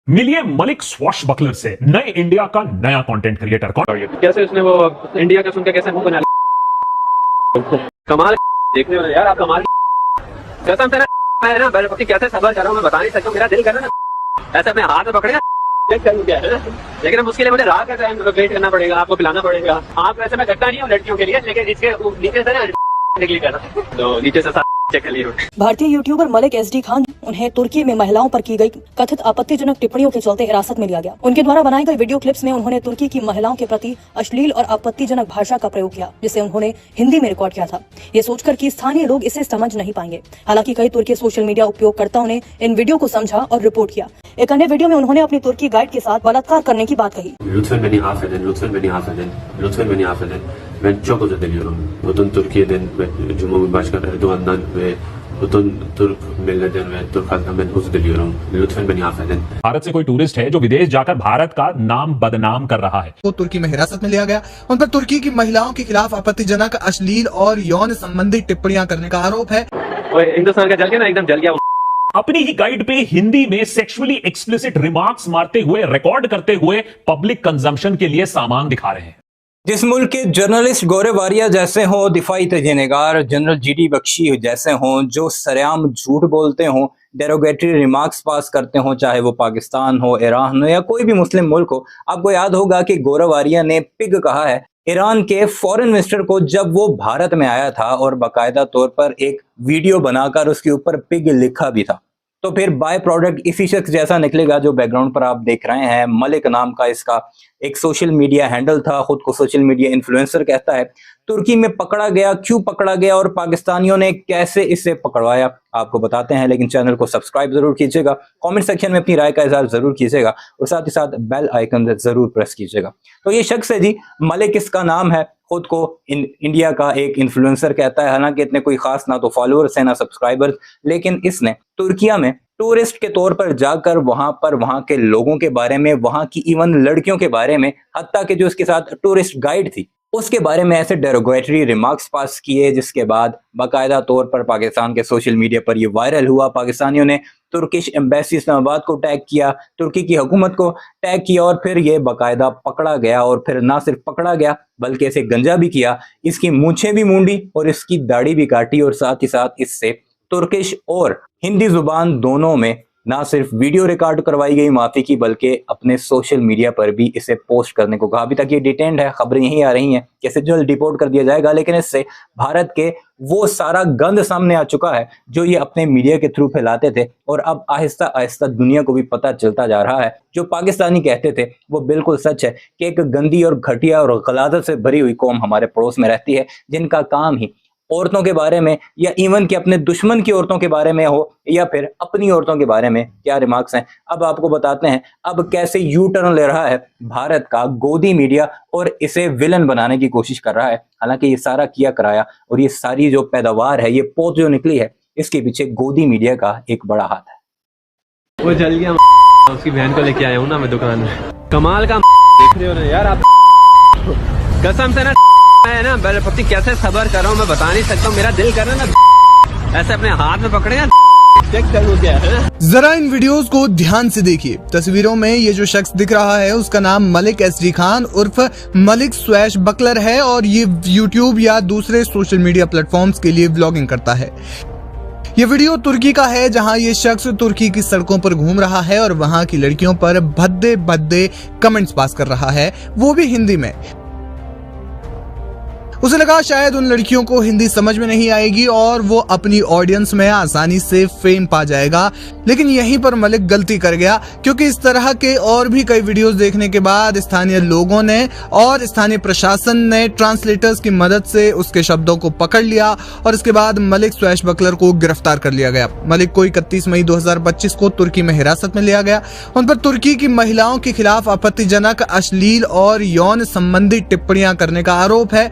मिलिए मलिक स्वॉशबकलर से, नए इंडिया का नया कंटेंट क्रिएटर। कौन कैसे उसने वो इंडिया का सुनकर कैसे मुंह बना लिया। कमाल देखने वाले यार, आप कमाल कसम से ना, मैं ना पति कैसे सबर कर रहा हूँ मैं बता नहीं सकता हूँ। मेरा दिल कर रहा है ना ऐसे अपने हाथ में पकड़े चेक करूँ क्या है, लेकिन अब उसके लिए मुझे रात का टाइम वेट करना पड़ेगा, आपको पिलाना पड़ेगा। आप वैसे मैं करता नहीं हूँ लड़कियों के लिए, लेकिन इसके नीचे से ना निकली कर रहा तो नीचे से चेक कर लिया। भारतीय यूट्यूबर मलिक एसडी खान, उन्हें तुर्की में महिलाओं पर की गई कथित आपत्तिजनक टिप्पणियों के चलते हिरासत में लिया गया। उनके द्वारा बनाई गई वीडियो क्लिप्स में उन्होंने तुर्की की महिलाओं के प्रति अश्लील और आपत्तिजनक भाषा का प्रयोग किया, जिसे उन्होंने हिंदी में रिकॉर्ड किया था, ये सोचकर कि स्थानीय लोग इसे समझ नहीं पाएंगे। हालांकि कई तुर्की सोशल मीडिया उपयोगकर्ताओं ने इन वीडियो को समझा और रिपोर्ट किया। एक अन्य वीडियो में उन्होंने अपनी तुर्की गाइड के साथ बलात्कार करने की बात कही। Ben çok özür diliyorum. Bütün Türkiye'den ve Cumhurbaşkanı Erdoğan'dan ve bütün Türk milletinden ve Türk halkından ben özür diliyorum. Lütfen beni affedin. Bharat से कोई टूरिस्ट है जो विदेश जाकर भारत का नाम बदनाम कर रहा है। वो तुर्की में हिरासत में लिया गया। उन पर तुर्की की महिलाओं के खिलाफ आपत्तिजनक, अश्लील और यौन संबंधी टिप्पणियां करने का आरोप है। हिंदुस्तान का जल गया ना, एकदम जल गया। अपनी ही गाइड पे हिंदी में सेक्सुअली एक्सप्लिसिट रिमार्क्स मारते हुए, रिकॉर्ड करते हुए पब्लिक कंजम्पशन के लिए सामान दिखा रहे हैं। जिस मुल्क के जर्नलिस्ट गौरव वारिया जैसे हों, दिफाई तजनेगार जनरल जीडी बख्शी जैसे हों, जो सरेआम झूठ बोलते हों, डेरोगेटरी रिमार्क्स पास करते हों, चाहे वो पाकिस्तान हो, ईरान हो या कोई भी मुस्लिम मुल्क हो। आपको याद होगा कि गौरव वारिया ने पिग कहा है ईरान के फॉरेन मिनिस्टर को जब वो भारत में आया था, और बाकायदा तौर पर एक वीडियो बनाकर उसके ऊपर पिग लिखा भी था। तो फिर बाय प्रोडक्ट इसी शख्स जैसा निकलेगा जो बैकग्राउंड पर आप देख रहे हैं। मलिक नाम का इसका एक सोशल मीडिया हैंडल था, खुद को सोशल मीडिया इन्फ्लुएंसर कहता है। तुर्की में पकड़ा गया, क्यों पकड़ा गया और पाकिस्तानियों ने कैसे इसे पकड़वाया, आपको बताते हैं। लेकिन चैनल को सब्सक्राइब जरूर कीजिएगा, कमेंट सेक्शन में अपनी राय का इजहार जरूर कीजिएगा और साथ ही साथ बेल आइकन जरूर प्रेस कीजिएगा। तो ये शख्स है जी, मलिक इसका नाम है, खुद को इंडिया का एक इन्फ्लुएंसर कहता है। हालांकि इतने कोई खास ना तो फॉलोअर्स है ना सब्सक्राइबर्स, लेकिन इसने तुर्किया में टूरिस्ट के तौर पर जाकर वहां के लोगों के बारे में, वहां की इवन लड़कियों के बारे में, हत्ता कि जो उसके साथ टूरिस्ट गाइड थी उसके बारे में ऐसे डेरोगेटरी रिमार्क्स पास किए, जिसके बाद बाकायदा तौर पर पाकिस्तान के सोशल मीडिया पर ये वायरल हुआ। पाकिस्तानियों ने तुर्किश एम्बेसी इस्लामाबाद को टैग किया, तुर्की की हुकूमत को टैग किया और फिर ये बाकायदा पकड़ा गया। और फिर ना सिर्फ पकड़ा गया बल्कि इसे गंजा भी किया, इसकी मूंछें भी मूंडी और इसकी दाढ़ी भी काटी, और साथ ही साथ इससे तुर्किश और हिंदी जुबान दोनों में ना सिर्फ वीडियो रिकॉर्ड करवाई गई माफी की, बल्कि अपने सोशल मीडिया पर भी इसे पोस्ट करने को कहा। अभी तक ये डिटेन्ड है, खबरें यही आ रही हैं कि इसे जल्द डिपोर्ट कर दिया जाएगा, लेकिन इससे भारत के वो सारा गंद सामने आ चुका है जो ये अपने मीडिया के थ्रू फैलाते थे, और अब आहिस्ता आहिस्ता दुनिया को भी पता चलता जा रहा है जो पाकिस्तानी कहते थे वो बिल्कुल सच है कि एक गंदी और घटिया और गलाजत से भरी हुई कौम हमारे पड़ोस में रहती है, जिनका काम ही औरतों के बारे में या इवन कि अपने दुश्मन की औरतों के बारे में हो या फिर अपनी औरतों के बारे में क्या रिमार्क्स हैं। अब आपको बताते हैं अब कैसे यू टर्न ले रहा है भारत का गोदी मीडिया और इसे विलन बनाने की कोशिश कर रहा है। हालांकि ये सारा किया कराया और ये सारी जो पैदावार है, ये पोत जो निकली है, इसके पीछे गोदी मीडिया का एक बड़ा हाथ है। वो जल गया, उसकी बहन को लेके आया हूँ ना मैं दुकान में। कमाल का देख रहे हो ना यार आप, कसम से ना है ना, पति कैसे सबर कर रहा हूँ मैं बता नहीं सकता हूँ। मेरा दिल कर रहा है ना ऐसे अपने हाथ में पकड़े चेक करूँ क्या है। जरा इन वीडियोस को ध्यान से देखिए। तस्वीरों में ये जो शख्स दिख रहा है उसका नाम मलिक एसडी खान उर्फ मलिक स्वॉशबकलर है, और ये यूट्यूब या दूसरे सोशल मीडिया प्लेटफॉर्म्स के लिए व्लॉगिंग करता है। ये वीडियो तुर्की का है, जहां ये शख्स तुर्की की सड़कों पर घूम रहा है और वहां की लड़कियों पर भद्दे भद्दे कमेंट्स पास कर रहा है, वो भी हिंदी में। उसे लगा शायद उन लड़कियों को हिंदी समझ में नहीं आएगी और वो अपनी ऑडियंस में आसानी से फेम पा जाएगा, लेकिन यहीं पर मलिक गलती कर गया, क्योंकि इस तरह के और भी कई वीडियोस देखने के बाद स्थानीय लोगों ने और स्थानीय प्रशासन ने ट्रांसलेटर्स की मदद से उसके शब्दों को पकड़ लिया और इसके बाद मलिक स्वॉशबकलर को गिरफ्तार कर लिया गया। मलिक को 31 मई 2025 को तुर्की में हिरासत में लिया गया। उन पर तुर्की की महिलाओं के खिलाफ आपत्तिजनक, अश्लील और यौन संबंधी टिप्पणियां करने का आरोप है।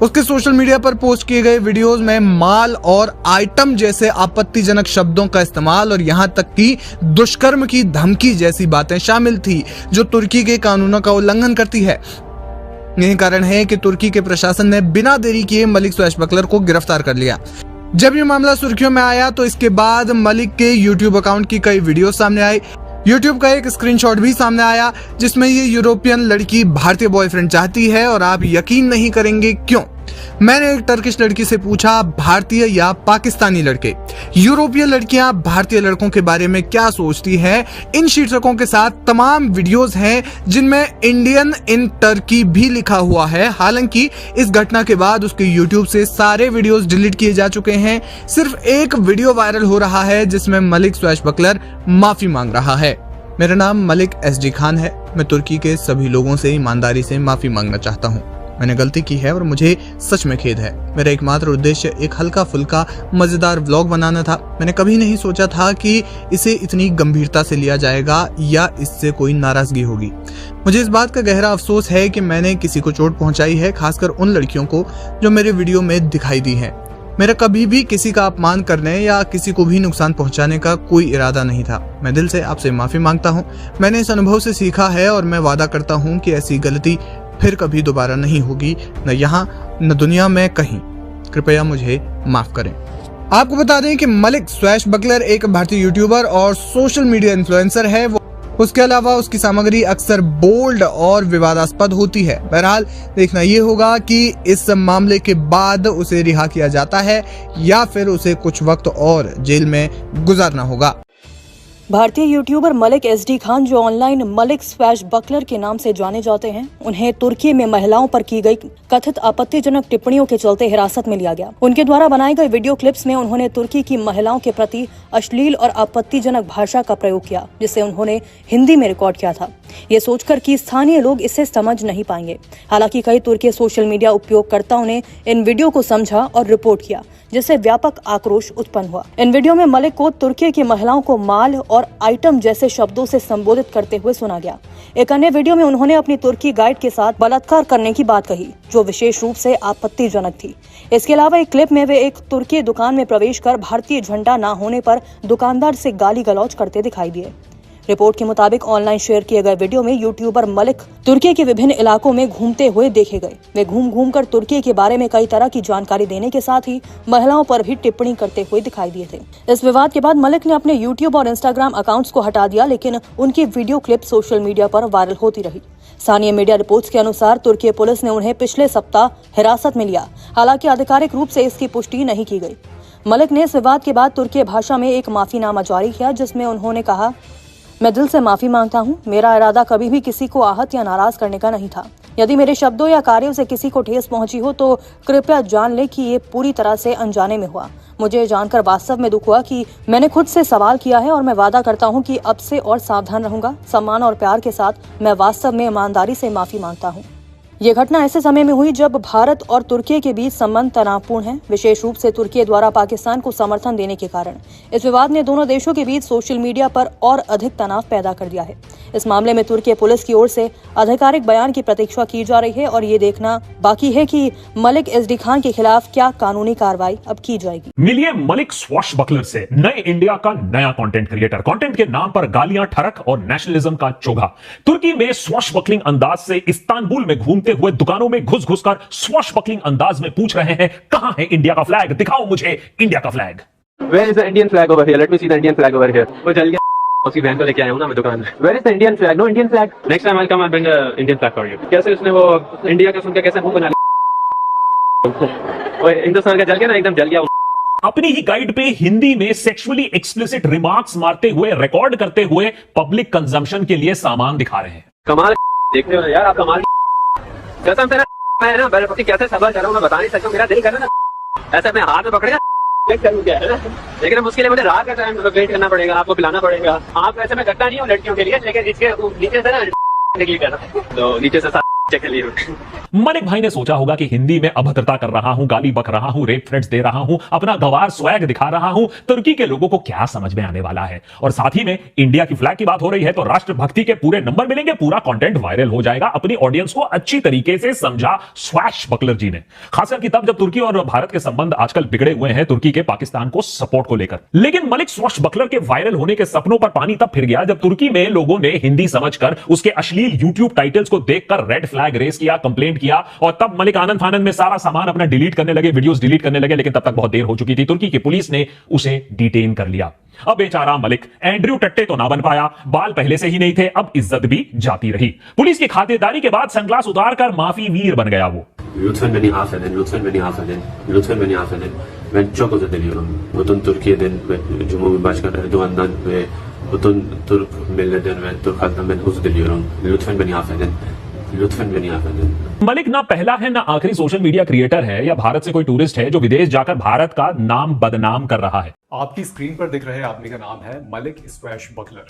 उसके सोशल मीडिया पर पोस्ट किए गए वीडियोस में माल और आइटम जैसे आपत्तिजनक शब्दों का इस्तेमाल और यहां तक कि दुष्कर्म की धमकी जैसी बातें शामिल थी, जो तुर्की के कानूनों का उल्लंघन करती है। यही कारण है कि तुर्की के प्रशासन ने बिना देरी किए मलिक स्वॉशबकलर को गिरफ्तार कर लिया। जब ये मामला सुर्खियों में आया तो इसके बाद मलिक के यूट्यूब अकाउंट की कई वीडियो सामने आई। YouTube का एक स्क्रीनशॉट भी सामने आया जिसमें ये यूरोपियन लड़की भारतीय बॉयफ्रेंड चाहती है और आप यकीन नहीं करेंगे क्यों। मैंने एक टर्किश लड़की से पूछा भारतीय या पाकिस्तानी लड़के, यूरोपीय लड़कियां भारतीय लड़कों के बारे में क्या सोचती हैं। इन शीर्षकों के साथ तमाम वीडियोस हैं जिनमें इंडियन इन टर्की भी लिखा हुआ है। हालांकि इस घटना के बाद उसके YouTube से सारे वीडियोस डिलीट किए जा चुके हैं। सिर्फ एक वीडियो वायरल हो रहा है जिसमें मलिक स्वैशबकलर माफी मांग रहा है। मेरा नाम मलिक SD खान है। मैं तुर्की के सभी लोगों से ईमानदारी से माफी मांगना चाहता हूँ। मैंने गलती की है और मुझे सच में खेद है। मेरा एकमात्र उद्देश्य एक हल्का फुल्का मजेदार व्लॉग बनाना था। मैंने कभी नहीं सोचा था कि इसे इतनी गंभीरता से लिया जाएगा या इससे कोई नाराजगी होगी। मुझे इस बात का गहरा अफसोस है कि मैंने किसी को चोट पहुंचाई है, खासकर उन लड़कियों को जो मेरे वीडियो में दिखाई दी हैं। मेरा कभी भी किसी का अपमान करने या किसी को भी नुकसान पहुंचाने का कोई इरादा नहीं था। मैं दिल से आपसे माफी मांगता हूं। मैंने इस अनुभव से सीखा है और मैं वादा करता हूं कि ऐसी गलती फिर कभी दोबारा नहीं होगी, न यहाँ न दुनिया में कहीं। कृपया मुझे माफ करें। आपको बता दें कि मलिक स्वैशबकलर एक भारतीय यूट्यूबर और सोशल मीडिया इन्फ्लुएंसर है। उसके अलावा उसकी सामग्री अक्सर बोल्ड और विवादास्पद होती है। बहरहाल देखना ये होगा कि इस मामले के बाद उसे रिहा किया जाता है या फिर उसे कुछ वक्त और जेल में गुजारना होगा। भारतीय यूट्यूबर मलिक SD खान, जो ऑनलाइन मलिक स्वैशबकलर के नाम से जाने जाते हैं, उन्हें तुर्की में महिलाओं पर की गई कथित आपत्तिजनक टिप्पणियों के चलते हिरासत में लिया गया। उनके द्वारा बनाए गए वीडियो क्लिप्स में उन्होंने तुर्की की महिलाओं के प्रति अश्लील और आपत्तिजनक भाषा का प्रयोग किया, जिसे उन्होंने हिंदी में रिकॉर्ड किया था, ये सोचकर कि स्थानीय लोग इसे समझ नहीं पाएंगे। हालांकि कई तुर्की सोशल मीडिया उपयोगकर्ताओं ने इन वीडियो को समझा और रिपोर्ट किया, जिससे व्यापक आक्रोश उत्पन्न हुआ। इन वीडियो में मलिक को तुर्की की महिलाओं को माल और आइटम जैसे शब्दों से संबोधित करते हुए सुना गया। एक अन्य वीडियो में उन्होंने अपनी तुर्की गाइड के साथ बलात्कार करने की बात कही, जो विशेष रूप से आपत्तिजनक थी। इसके अलावा एक क्लिप में वे एक तुर्की दुकान में प्रवेश कर भारतीय झंडा न होने पर दुकानदार से गाली गलौज करते दिखाई दिए। रिपोर्ट के मुताबिक ऑनलाइन शेयर किए गए वीडियो में यूट्यूबर मलिक तुर्की के विभिन्न इलाकों में घूमते हुए देखे गए। वे घूम घूम कर तुर्की के बारे में कई तरह की जानकारी देने के साथ ही महिलाओं पर भी टिप्पणी करते हुए दिखाई दिए थे। इस विवाद के बाद मलिक ने अपने यूट्यूब और इंस्टाग्राम अकाउंट्स को हटा दिया, लेकिन उनकी वीडियो क्लिप सोशल मीडिया पर वायरल होती रही। स्थानीय मीडिया रिपोर्ट्स के अनुसार तुर्की पुलिस ने उन्हें पिछले सप्ताह हिरासत में लिया। हालांकि आधिकारिक रूप से इसकी पुष्टि नहीं की गई। मलिक ने इस विवाद के बाद तुर्की भाषा में एक माफीनामा जारी किया, जिसमें उन्होंने कहा, मैं दिल से माफी मांगता हूँ। मेरा इरादा कभी भी किसी को आहत या नाराज करने का नहीं था। यदि मेरे शब्दों या कार्यों से किसी को ठेस पहुंची हो तो कृपया जान ले कि ये पूरी तरह से अनजाने में हुआ। मुझे जानकर वास्तव में दुख हुआ कि मैंने खुद से सवाल किया है और मैं वादा करता हूँ कि अब से और सावधान रहूंगा। सम्मान और प्यार के साथ मैं वास्तव में ईमानदारी से माफी मांगता हूँ। ये घटना ऐसे समय में हुई जब भारत और तुर्की के बीच संबंध तनावपूर्ण हैं, विशेष रूप से तुर्की द्वारा पाकिस्तान को समर्थन देने के कारण। इस विवाद ने दोनों देशों के बीच सोशल मीडिया पर और अधिक तनाव पैदा कर दिया है। इस मामले में तुर्की पुलिस की ओर से आधिकारिक बयान की प्रतीक्षा की जा रही है और ये देखना बाकी है कि मलिक SD खान के खिलाफ क्या कानूनी कार्रवाई अब की जाएगी। मिलिए मलिक स्वैशबकलर से, नए इंडिया का नया कंटेंट क्रिएटर। कंटेंट के नाम पर गालियां, ठरक और नेशनलिज्म का चोगा। तुर्की में स्वैशबकलिंग अंदाज से इस्तांबुल में घूमते हुए दुकानों में घुस घुस कर स्वैशबकलिंग अंदाज में पूछ रहे हैं, कहां है इंडिया का फ्लैग? दिखाओ मुझे इंडिया का flag. Where is the Indian flag over here? Let me see the Indian flag over here. वो जल गया, उसकी बहन को लेके आया हूँ ना मैं दुकान में। Where is the Indian flag? No Indian flag. Next time I'll come and bring a Indian flag for you. कैसे उसने वो इंडिया का सुन के कैसे मुंह बना लिया? वो हिंदुस्तान का जल गया ना, एकदम जल गया। अपनी ही गाइड पे हिंदी में सेक्सुअली एक्सप्लिसिट रिमार्क्स मारते हुए, रिकॉर्ड करते हुए पब्लिक कंजम्पशन के लिए सामान दिखा रहे हैं। कमाल देखने वाले यार, आप कमाल कसम से ना, मैं ना बलपति कैसे सबर कर रहा हूँ मैं बता नहीं सकता। मेरा दिल कर रहा ना ऐसे अपने हाथ में पकड़ेगा करूँ क्या है ना, लेकिन उसके लिए मुझे रात का टाइम वेट करना पड़ेगा, आपको पिलाना पड़ेगा। आप वैसे मैं करता नहीं हूँ लड़कियों के लिए, लेकिन इसके नीचे से ना निकली करना तो नीचे से मलिक भाई ने सोचा होगा कि हिंदी में अभद्रता कर रहा हूं, गाली बक रहा हूं, रेप थ्रेट्स दे रहा हूं, अपना गवार स्वैग दिखा रहा हूं, तुर्की के लोगों को क्या समझ में आने वाला है। और साथ ही में इंडिया की फ्लैग की बात हो रही है तो राष्ट्रभक्ति के पूरे नंबर मिलेंगे, पूरा कंटेंट वायरल हो जाएगा। अपनी ऑडियंस को अच्छी तरीके से समझा स्वैशबकलर जी ने, खासकर कि तब जब तुर्की और भारत के संबंध आजकल बिगड़े हुए हैं तुर्की के पाकिस्तान को सपोर्ट को लेकर। लेकिन मलिक स्वैशबकलर के वायरल होने के सपनों पर पानी तब फिर गया जब तुर्की में लोगों ने हिंदी समझकर उसके अश्लील यूट्यूब टाइटल्स को देखकर रेड फ्लैग रेस किया, कंप्लेंट किया और तब मलिक आनंद फानंद में सारा सामान अपना डिलीट करने लगे, वीडियोस डिलीट करने लगे, लेकिन तब तक बहुत देर हो चुकी थी। तुर्की की पुलिस ने उसे डिटेन कर लिया। अब बेचारा मलिक एंड्रयू टट्टे तो ना बन पाया, बाल पहले से ही नहीं थे, अब इज्जत भी जाती रही। पुलिस की खातिरदारी के बाद सनग्लास उतारकर माफी वीर बन गया वो। lütfen beni affedin, lütfen beni affedin, lütfen beni affedin. Ben çok özür diliyorum. Bütün Türkiye'den ve Cumhurbaşkanı Erdoğan'dan ve bütün Türk milletten ve Türk halkından ben özür diliyorum. Lütfen beni affedin. Lütfen beni affedin. Malik ना पहला है ना आखिरी social media creator है या भारत से कोई tourist है जो विदेश जाकर भारत का नाम बदनाम कर रहा है। आपकी स्क्रीन पर दिख रहे आदमी का नाम है मलिक स्क्वैश बकलर।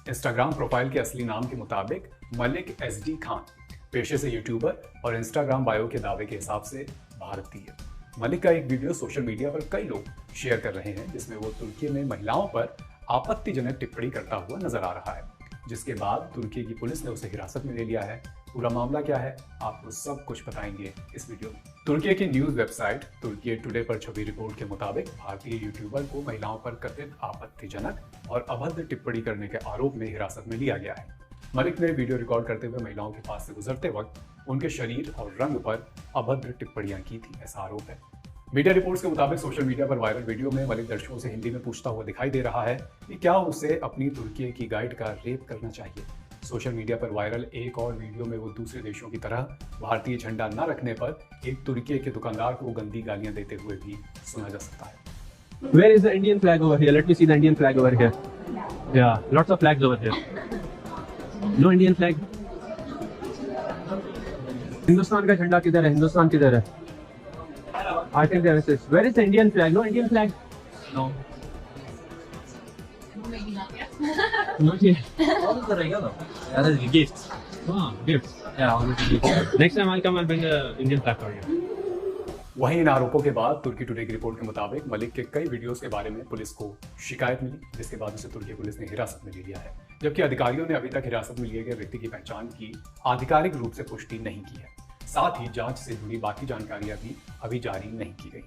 इंस्टाग्राम प्रोफाइल के असली नाम के मुताबिक मलिक SD खान, पेशे से यूट्यूबर और इंस्टाग्राम बायो के दावे के हिसाब से भारतीय। मलिक का एक वीडियो सोशल मीडिया पर कई लोग शेयर कर रहे हैं जिसमें वो तुर्की में महिलाओं पर आपत्तिजनक टिप्पणी करता हुआ नजर आ रहा है, जिसके बाद तुर्की की पुलिस ने उसे हिरासत में ले लिया है। पूरा मामला क्या है आपको सब कुछ बताएंगे इस वीडियो में। तुर्की की न्यूज वेबसाइट तुर्की टुडे पर छपी रिपोर्ट के मुताबिक भारतीय यूट्यूबर को महिलाओं पर कथित आपत्तिजनक और अभद्र टिप्पणी करने के आरोप में हिरासत में लिया गया है। मलिक ने वीडियो रिकॉर्ड करते हुए महिलाओं के पास से गुजरते वक्त उनके शरीर और रंग पर अभद्र टिप्पणियां की थी, ऐसा आरोप है। मीडिया रिपोर्ट्स के मुताबिक सोशल मीडिया पर वायरल वीडियो में मलिक दर्शकों से हिंदी में पूछता हुआ दिखाई दे रहा है कि क्या उसे अपनी तुर्की की गाइड का रेप करना चाहिए। सोशल मीडिया पर वायरल एक और वीडियो में वो दूसरे देशों की तरह भारतीय झंडा न रखने पर एक तुर्की के दुकानदार को गंदी गालियां देते हुए भी सुना जा सकता है। Where is the Indian flag over here? Let me see the Indian flag over here. Yeah, lots of flags over here. No Indian flag. Hindustan का झंडा किधर है? हिंदुस्तान किधर है? I think there is this. Where is the Indian flag? No Indian flag. No. Not here. That is gifts. Ah, gifts. Yeah, already gifts. Next time I'll come. I'll bring the Indian flag for you. वहीं इन आरोपों के बाद तुर्की today की report के मुताबिक मलिक के कई videos के बारे में पुलिस को शिकायत मिली, जिसके बाद उसे तुर्की पुलिस ने हिरासत में ले लिया है, जबकि अधिकारियों ने अभी तक हिरासत में लिए गए व्यक्ति की पहचान की आधिकारिक रूप से पुष्टि नहीं की है। साथ ही जांच से जुड़ी बाकी जानकारियां भी अभी जारी नहीं की गई।